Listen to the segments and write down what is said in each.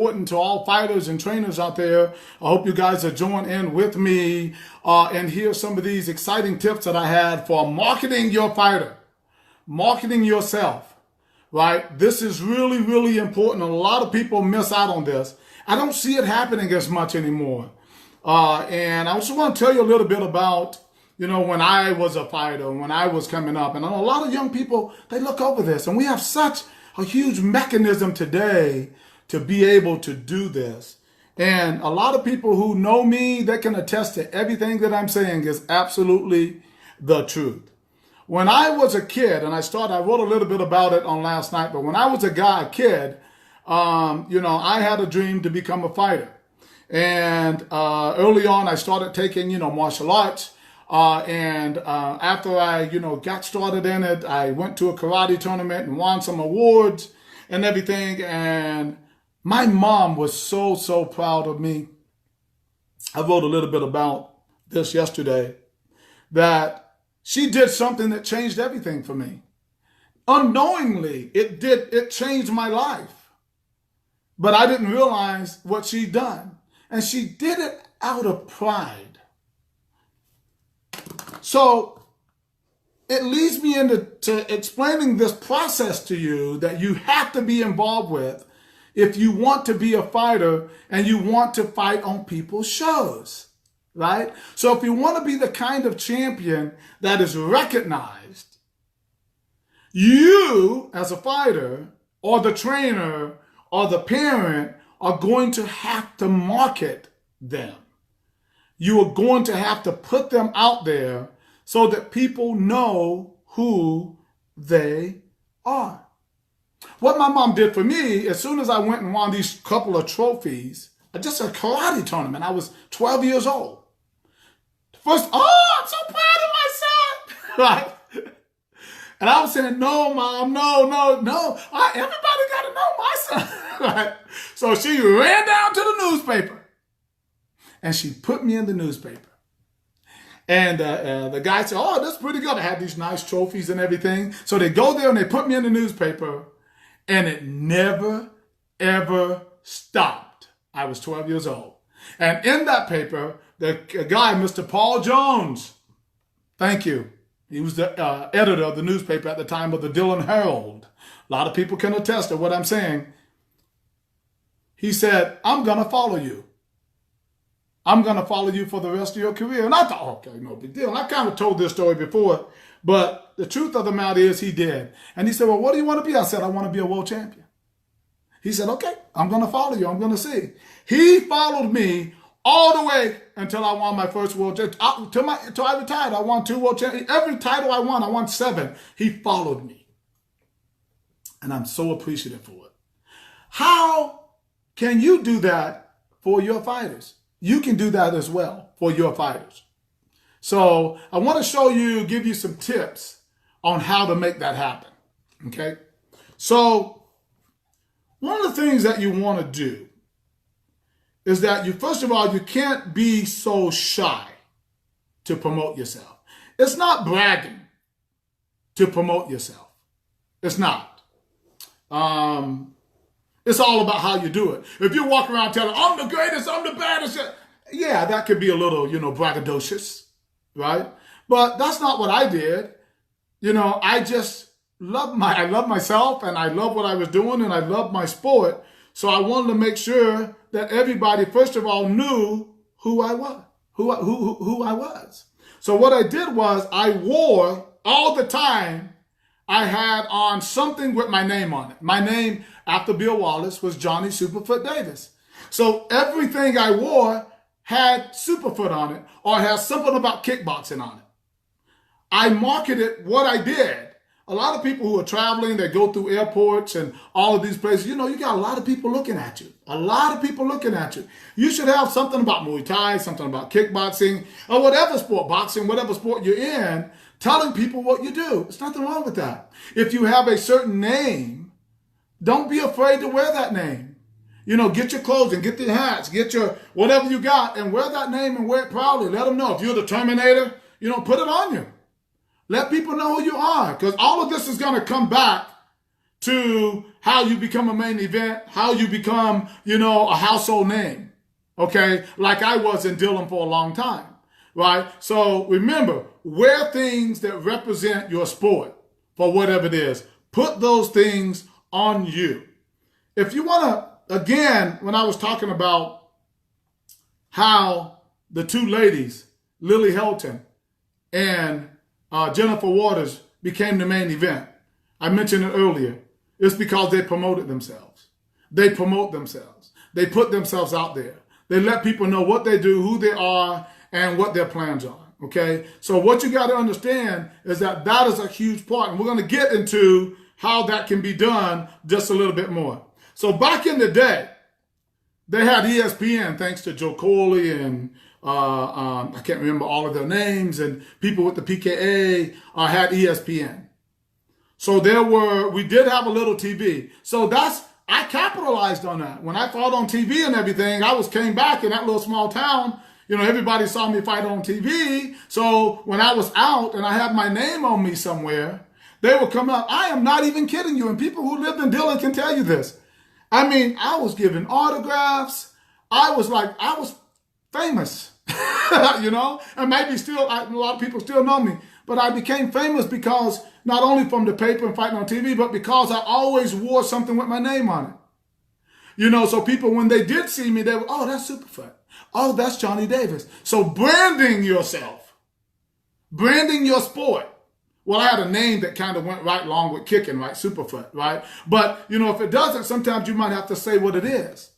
important to all fighters and trainers out there. I hope you guys are joining in with me and hear some of these exciting tips that I had for marketing your fighter, marketing yourself, right? This is really, really important. A lot of people miss out on this. I don't see it happening as much anymore. And I also want to tell you a little bit about, when I was a fighter, when I was coming up. And a lot of young people, they look over this. And we have such a huge mechanism today to be able to do this. And a lot of people who know me, they can attest to everything that I'm saying is absolutely the truth. When I was a kid, and I wrote a little bit about it on last night, but when I was a kid, I had a dream to become a fighter. And early on, I started taking, martial arts. After I, got started in it, I went to a karate tournament and won some awards and everything. And my mom was so, so proud of me. I wrote a little bit about this yesterday, that she did something that changed everything for me. Unknowingly, it changed my life. But I didn't realize what she'd done. And she did it out of pride. So it leads me into explaining this process to you that you have to be involved with if you want to be a fighter and you want to fight on people's shows, right? So if you want to be the kind of champion that is recognized, you as a fighter or the trainer or the parent are going to have to market them. You are going to have to put them out there so that people know who they are. What my mom did for me, as soon as I went and won these couple of trophies, just a karate tournament, I was 12 years old. First, I'm so proud of my son, right? And I was saying, no, Mom, no. Everybody got to know my son, right? So she ran down to the newspaper and she put me in the newspaper. And the guy said, oh, that's pretty good. I had these nice trophies and everything. So they go there and they put me in the newspaper, and it never, ever stopped. I was 12 years old. And in that paper, the guy, Mr. Paul Jones, thank you. He was the editor of the newspaper at the time of the Dillon Herald. A lot of people can attest to what I'm saying. He said, I'm going to follow you. I'm going to follow you for the rest of your career. And I thought, okay, no big deal. And I kind of told this story before, but the truth of the matter is he did. And he said, well, what do you want to be? I said, I want to be a world champion. He said, okay, I'm going to follow you. I'm going to see. He followed me all the way until I won my first world championship. Till I retired, I won 2 world championships. Every title I won 7. He followed me. And I'm so appreciative for it. How can you do that for your fighters? You can do that as well for your fighters. So I want to give you some tips on how to make that happen. Okay. So one of the things that you want to do is that first of all, you can't be so shy to promote yourself. It's not bragging to promote yourself. It's not. It's all about how you do it. If you walk around telling, I'm the greatest, I'm the baddest, yeah, that could be a little, braggadocious, right? But that's not what I did. I just love myself, and I love what I was doing, and I love my sport. So I wanted to make sure that everybody, first of all, knew who I was, who I was. So what I did was I wore all the time, I had on something with my name on it. My name after Bill Wallace was Johnny Superfoot Davis. So everything I wore had Superfoot on it or had something about kickboxing on it. I marketed what I did. A lot of people who are traveling, they go through airports and all of these places, you got a lot of people looking at you. A lot of people looking at you. You should have something about Muay Thai, something about kickboxing, or whatever sport, boxing, whatever sport you're in, telling people what you do. There's nothing wrong with that. If you have a certain name, don't be afraid to wear that name. Get your clothes and get your hats, get your whatever you got, and wear that name and wear it proudly. Let them know. If you're the Terminator, put it on you. Let people know who you are, because all of this is going to come back to how you become a main event, how you become, a household name. Okay? Like I was in Dillon for a long time. Right? So remember, wear things that represent your sport for whatever it is. Put those things on you. If you want to, again, when I was talking about how the two ladies, Lily Helton and Jennifer Waters, became the main event, I mentioned it earlier. It's because they promoted themselves. They promote themselves. They put themselves out there. They let people know what they do, who they are, and what their plans are. Okay? So what you got to understand is that that is a huge part. And we're going to get into how that can be done just a little bit more. So back in the day, they had ESPN, thanks to Joe Coley and I can't remember all of their names, and people with the PKA had ESPN. So we did have a little TV. So I capitalized on that. When I fought on TV and everything, came back in that little small town. Everybody saw me fight on TV. So when I was out and I had my name on me somewhere, they would come up. I am not even kidding you. And people who lived in Dillon can tell you this. I mean, I was giving autographs. I was famous, and maybe still, a lot of people still know me. But I became famous because not only from the paper and fighting on TV, but because I always wore something with my name on it. So people, when they did see me, they were, oh, that's Superfat. Oh, that's Johnny Davis. So branding yourself, branding your sport. Well, I had a name that kind of went right along with kicking, right? Superfoot, right? But, if it doesn't, sometimes you might have to say what it is.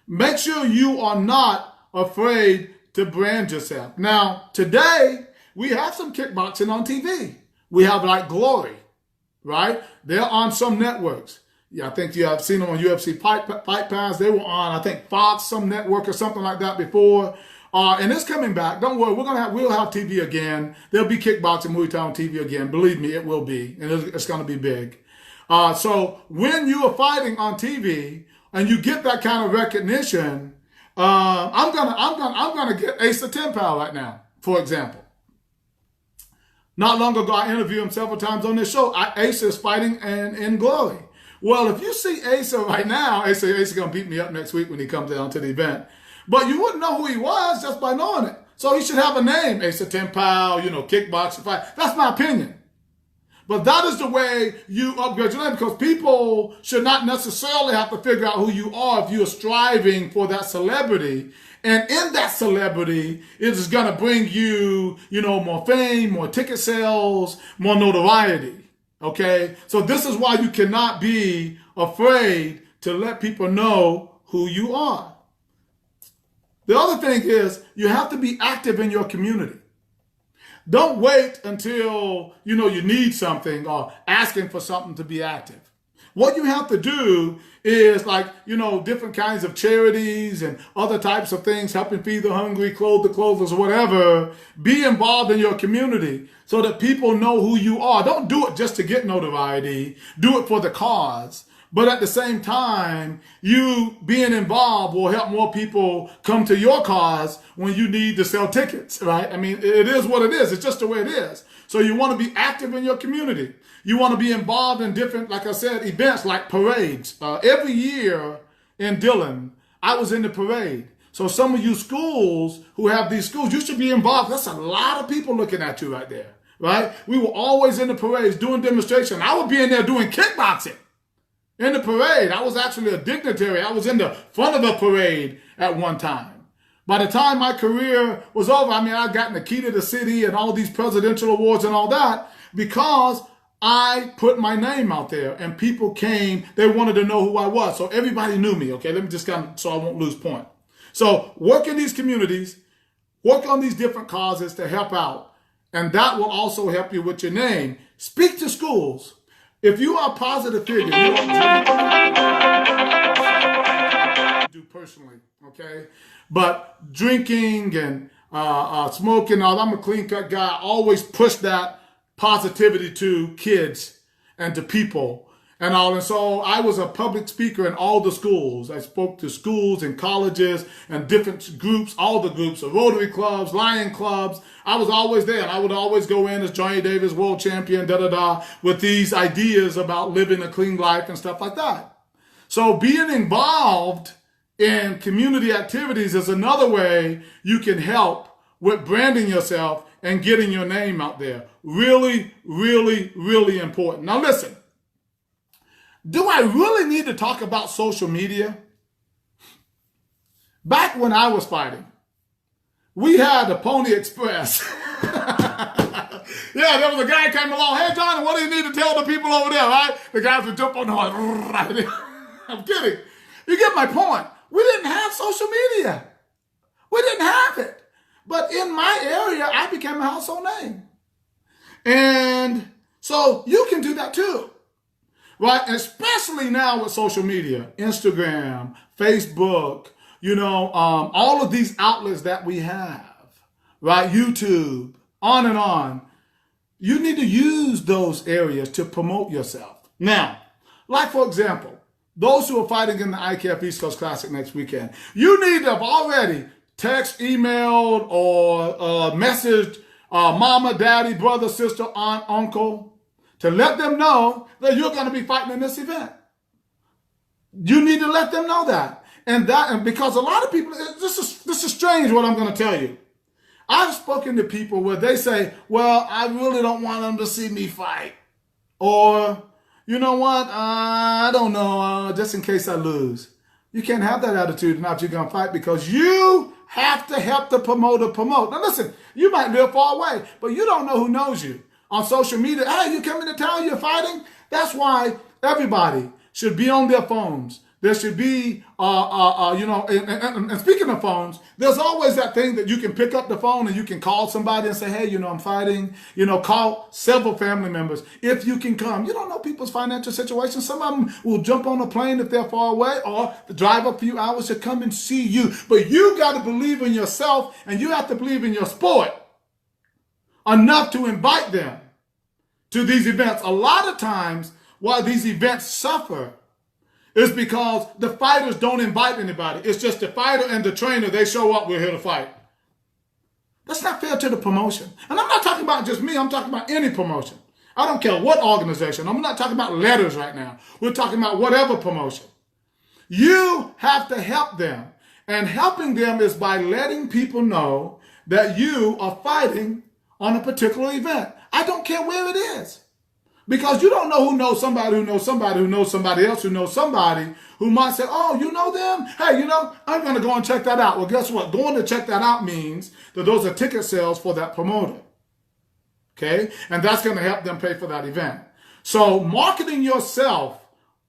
Make sure you are not afraid to brand yourself. Now, today, we have some kickboxing on TV. We have like Glory, right? They're on some networks. Yeah, I think you have seen them on UFC Fight Pass. They were on, I think, Fox, some network or something like that before. And it's coming back. Don't worry, we'll have TV again. There'll be kickboxing Muay Thai on TV again. Believe me, it will be, and it's going to be big. So when you are fighting on TV and you get that kind of recognition, I'm gonna get Asa Tempel right now, for example. Not long ago, I interviewed him several times on this show. Asa is fighting in Glory. Well, if you see Asa right now, Asa gonna beat me up next week when he comes down to the event. But you wouldn't know who he was just by knowing it. So he should have a name, Asa Tempel, kickboxing fight. That's my opinion. But that is the way you upgrade your name, because people should not necessarily have to figure out who you are if you are striving for that celebrity. And in that celebrity, it is going to bring you, more fame, more ticket sales, more notoriety. Okay? So this is why you cannot be afraid to let people know who you are. The other thing is you have to be active in your community. Don't wait until, you need something or asking for something to be active. What you have to do is different kinds of charities and other types of things, helping feed the hungry, clothe the clothless, whatever. Be involved in your community so that people know who you are. Don't do it just to get notoriety. Do it for the cause. But at the same time, you being involved will help more people come to your cause when you need to sell tickets, right? I mean, it is what it is. It's just the way it is. So you want to be active in your community. You want to be involved in different, like I said, events like parades. Every year in Dillon, I was in the parade. So some of you schools who have these schools, you should be involved. That's a lot of people looking at you right there, right? We were always in the parades doing demonstration. I would be in there doing kickboxing. In the parade, I was actually a dignitary. I was in the front of the parade at one time. By the time my career was over, I got the key to the city and all these presidential awards and all that because I put my name out there and people came, they wanted to know who I was. So everybody knew me, okay? Let me just so I won't lose point. So work in these communities, work on these different causes to help out. And that will also help you with your name. Speak to schools. If you are a positive figure, you don't do personally, okay? But drinking and smoking, I'm a clean cut guy. I always push that positivity to kids and to people. and all. And so I was a public speaker in all the schools. I spoke to schools and colleges and different groups, all the groups, the Rotary clubs, Lion clubs. I was always there, and I would always go in as Johnny Davis, world champion, with these ideas about living a clean life and stuff like that. So being involved in community activities is another way you can help with branding yourself and getting your name out there. Really, really, really important. Now listen, do I really need to talk about social media? Back when I was fighting, we had the Pony Express. Yeah, there was a guy came along, hey, Johnny, what do you need to tell the people over there, right? The guys would jump on the horse. I'm kidding. You get my point. We didn't have social media. We didn't have it. But in my area, I became a household name. And so you can do that too, right? And especially now with social media, Instagram, Facebook, all of these outlets that we have, right? YouTube, on and on. You need to use those areas to promote yourself. Now, like for example, those who are fighting in the IKF East Coast Classic next weekend, you need to have already text, emailed, or messaged mama, daddy, brother, sister, aunt, uncle to let them know that you're going to be fighting in this event. You need to let them know that. And because a lot of people, this is strange what I'm going to tell you. I've spoken to people where they say, well, I really don't want them to see me fight. Or, you know what, I don't know, just in case I lose. You can't have that attitude now if you're going to fight, because you have to help the promoter promote. Now listen, you might live far away, but you don't know who knows you. On social media, hey, you coming to town, you're fighting? That's why everybody should be on their phones. There should be, and speaking of phones, there's always that thing that you can pick up the phone and you can call somebody and say, hey, I'm fighting, call several family members. If you can come, you don't know people's financial situations. Some of them will jump on a plane if they're far away, or drive a few hours to come and see you. But you got to believe in yourself, and you have to believe in your sport enough to invite them to these events. A lot of times why these events suffer is because the fighters don't invite anybody. It's just the fighter and the trainer. They show up, we're here to fight. That's not fair to the promotion. And I'm not talking about just me. I'm talking about any promotion. I don't care what organization. I'm not talking about letters right now. We're talking about whatever promotion. You have to help them. And helping them is by letting people know that you are fighting on a particular event. I don't care where it is. Because you don't know who knows somebody who knows somebody who knows somebody else who knows somebody who might say, oh, you know them? Hey, I'm going to go and check that out. Well, guess what? Going to check that out means that those are ticket sales for that promoter. Okay? And that's going to help them pay for that event. So marketing yourself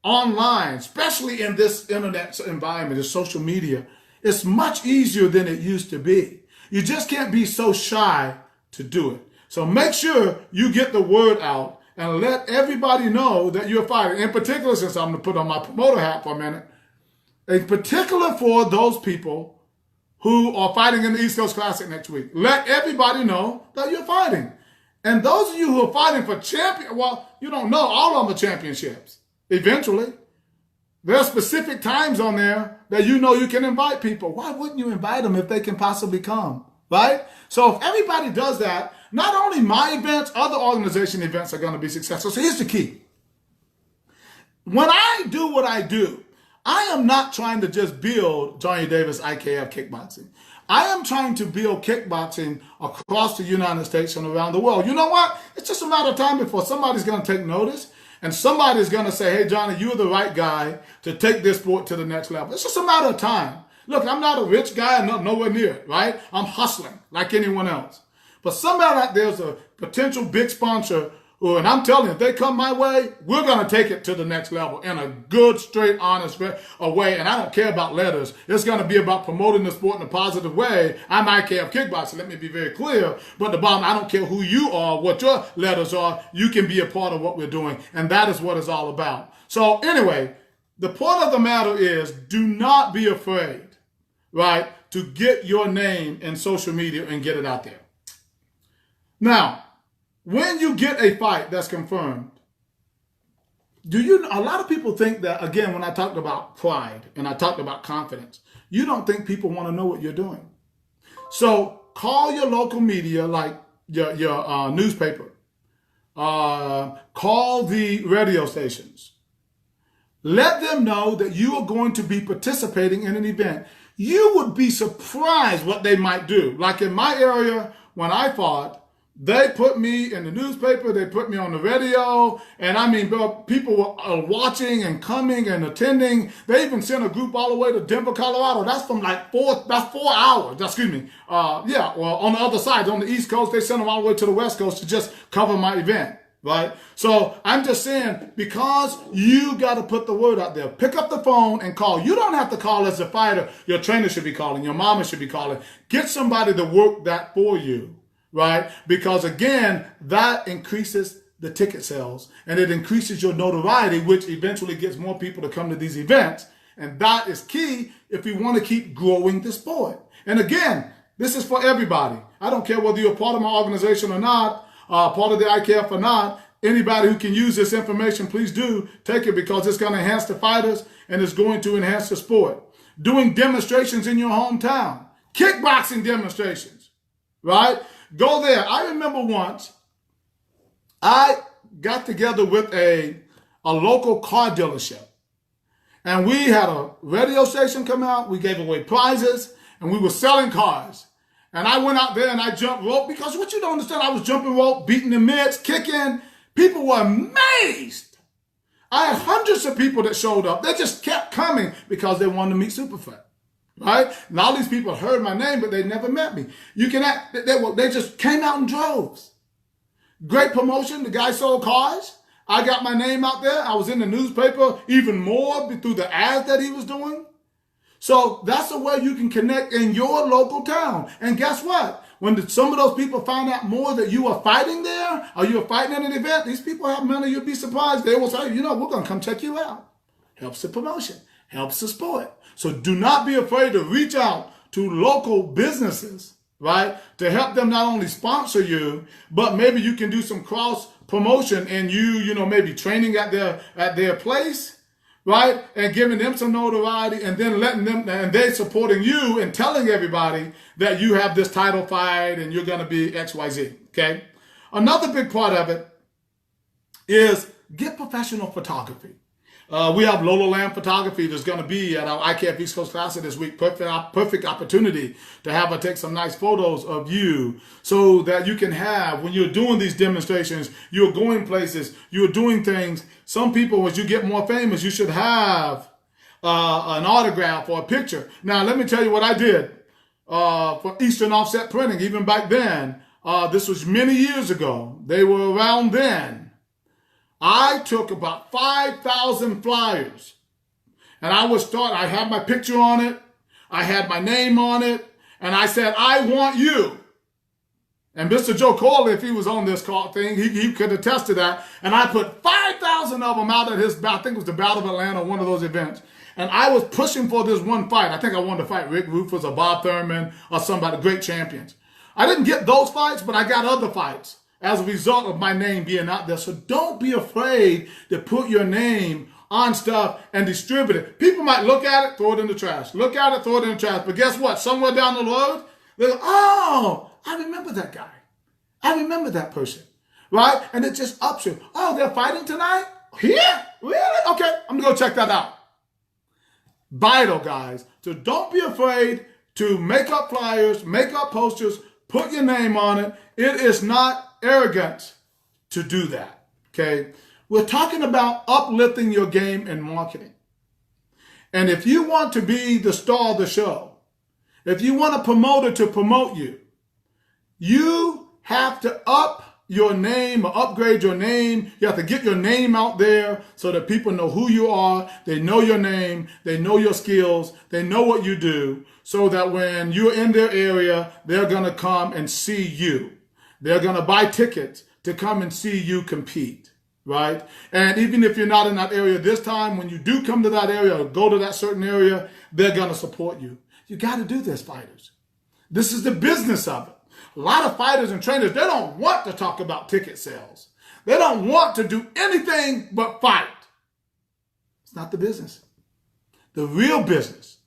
online, especially in this internet environment, this social media, is much easier than it used to be. You just can't be so shy to do it. So make sure you get the word out and let everybody know that you're fighting. In particular, since I'm going to put on my promoter hat for a minute, in particular for those people who are fighting in the East Coast Classic next week, let everybody know that you're fighting. And those of you who are fighting for you don't know, all of them are championships. Eventually, there are specific times on there that you can invite people. Why wouldn't you invite them if they can possibly come, right? So if everybody does that, not only my events, other organization events are going to be successful. So here's the key. When I do what I do, I am not trying to just build Johnny Davis IKF Kickboxing. I am trying to build kickboxing across the United States and around the world. You know what? It's just a matter of time before somebody's going to take notice and somebody's going to say, hey, Johnny, you're the right guy to take this sport to the next level. It's just a matter of time. Look, I'm not a rich guy, nowhere near it, right? I'm hustling like anyone else. But somebody out there's a potential big sponsor who, and I'm telling you, if they come my way, we're going to take it to the next level in a good, straight, honest way. And I don't care about letters. It's going to be about promoting the sport in a positive way. I'm IKF Kickboxing. Let me be very clear. But the bottom, I don't care who you are, what your letters are. You can be a part of what we're doing. And that is what it's all about. So anyway, the point of the matter is, do not be afraid, right, to get your name in social media and get it out there. Now, when you get a fight that's confirmed, A lot of people think that, again, when I talked about pride and I talked about confidence, you don't think people want to know what you're doing. So call your local media, like your newspaper. Call the radio stations. Let them know that you are going to be participating in an event. You would be surprised what they might do. Like in my area, when I fought, they put me in the newspaper, they put me on the radio, and I mean, people were watching and coming and attending. They even sent a group all the way to Denver, Colorado. That's from like 4 hours. Excuse me. Well, on the other side, on the East Coast, they sent them all the way to the West Coast to just cover my event, right? So I'm just saying, because you got to put the word out there, pick up the phone and call. You don't have to call as a fighter. Your trainer should be calling. Your mama should be calling. Get somebody to work that for you. Right? Because again, that increases the ticket sales and it increases your notoriety, which eventually gets more people to come to these events. And that is key if we want to keep growing the sport. And again, this is for everybody. I don't care whether you're part of my organization or not, part of the IKF or not. Anybody who can use this information, please do take it, because it's going to enhance the fighters and it's going to enhance the sport. Doing demonstrations in your hometown, kickboxing demonstrations, right? Go there. I remember once I got together with a local car dealership, and we had a radio station come out. We gave away prizes and we were selling cars. And I went out there and I jumped rope, because what you don't understand, I was jumping rope, beating the mitts, kicking. People were amazed. I had hundreds of people that showed up. They just kept coming because they wanted to meet Superfred. Right? And all these people heard my name, but they never met me. You can act, they just came out in droves. Great promotion. The guy sold cars. I got my name out there. I was in the newspaper even more through the ads that he was doing. So that's a way you can connect in your local town. And guess what? When some of those people find out more that you are fighting there, or you are fighting at an event, these people have money. You'll be surprised. They will say, we're going to come check you out. Helps the promotion. Helps the sport. So do not be afraid to reach out to local businesses, right? To help them not only sponsor you, but maybe you can do some cross promotion and maybe training at their place, right? And giving them some notoriety, and then letting them, and they supporting you and telling everybody that you have this title fight and you're going to be XYZ, okay? Another big part of it is get professional photography. We have Lola Lamb Photography that's going to be at our IKF East Coast Classic this week. Perfect opportunity to have her take some nice photos of you, so that you can have, when you're doing these demonstrations, you're going places, you're doing things. Some people, as you get more famous, you should have an autograph or a picture. Now, let me tell you what I did for Eastern Offset Printing. Even back then, this was many years ago. They were around then. I took about 5,000 flyers, and I had my picture on it, I had my name on it, and I said, I want you. And Mr. Joe Corley, if he was on this call thing, he could attest to that. And I put 5,000 of them out at I think it was the Battle of Atlanta, one of those events. And I was pushing for this one fight. I think I wanted to fight Rick Rufus or Bob Thurman or somebody, great champions. I didn't get those fights, but I got other fights as a result of my name being out there. So don't be afraid to put your name on stuff and distribute it. People might look at it, throw it in the trash. Look at it, throw it in the trash. But guess what? Somewhere down the road, they're like, oh, I remember that guy. I remember that person, right? And it just ups you. Oh, they're fighting tonight? Here? Really? Okay, I'm going to go check that out. Vital, guys. So don't be afraid to make up flyers, make up posters, put your name on it. It is not arrogant to do that, okay? We're talking about uplifting your game and marketing. And if you want to be the star of the show, if you want a promoter to promote you, you have to up your name or upgrade your name. You have to get your name out there so that people know who you are. They know your name. They know your skills. They know what you do, so that when you're in their area, they're going to come and see you. They're going to buy tickets to come and see you compete, right? And even if you're not in that area this time, when you do come to that area or go to that certain area, they're going to support you. You got to do this, fighters. This is the business of it. A lot of fighters and trainers, they don't want to talk about ticket sales. They don't want to do anything but fight. not the business. The real business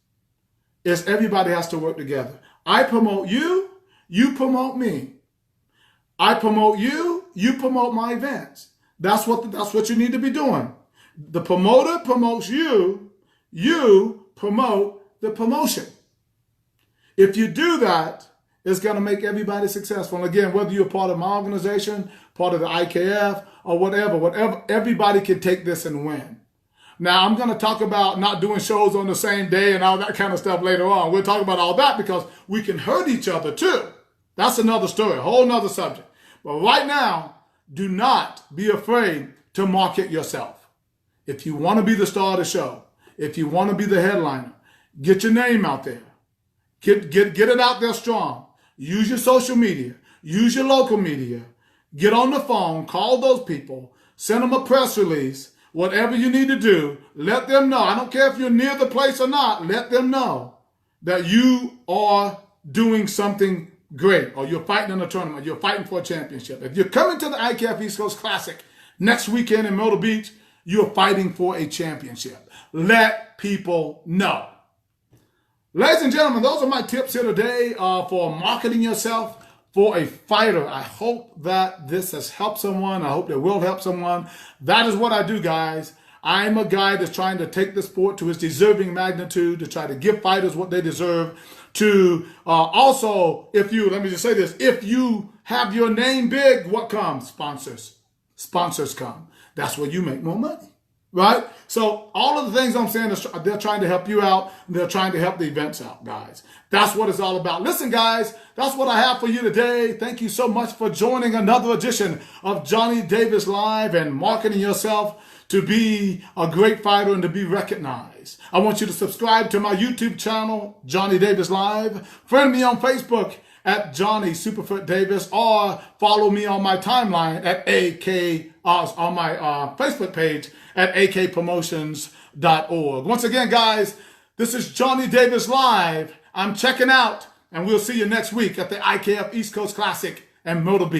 is everybody has to work together. I promote you, you promote me. I promote you, you promote my events. That's what you need to be doing. The promoter promotes you, you promote the promotion. If you do that, it's going to make everybody successful. And again, whether you're part of my organization, part of the IKF, or whatever, everybody can take this and win. Now, I'm going to talk about not doing shows on the same day and all that kind of stuff later on. We'll talk about all that because we can hurt each other too. That's another story, a whole nother subject. But right now, do not be afraid to market yourself. If you want to be the star of the show, if you want to be the headliner, get your name out there. Get it out there strong. Use your social media. Use your local media. Get on the phone. Call those people. Send them a press release. Whatever you need to do, let them know. I don't care if you're near the place or not. Let them know that you are doing something great, or you're fighting in a tournament. You're fighting for a championship. If you're coming to the IKF East Coast Classic next weekend in Myrtle Beach, you're fighting for a championship. Let people know. Ladies and gentlemen, those are my tips here today for marketing yourself for a fighter. I hope that this has helped someone. I hope it will help someone. That is what I do, guys. I'm a guy that's trying to take the sport to its deserving magnitude, to try to give fighters what they deserve. To also, let me just say this, if you have your name big, what comes? Sponsors. Sponsors come. That's where you make more money. Right? So all of the things I'm saying, they're trying to help you out. They're trying to help the events out, guys. That's what it's all about. Listen, guys, that's what I have for you today. Thank you so much for joining another edition of Johnny Davis Live and marketing yourself to be a great fighter and to be recognized. I want you to subscribe to my YouTube channel, Johnny Davis Live. Friend me on Facebook at Johnny Superfoot Davis, or follow me on my timeline at on my Facebook page at akpromotions.org. Once again, guys, this is Johnny Davis Live. I'm checking out, and we'll see you next week at the IKF East Coast Classic in Myrtle Beach.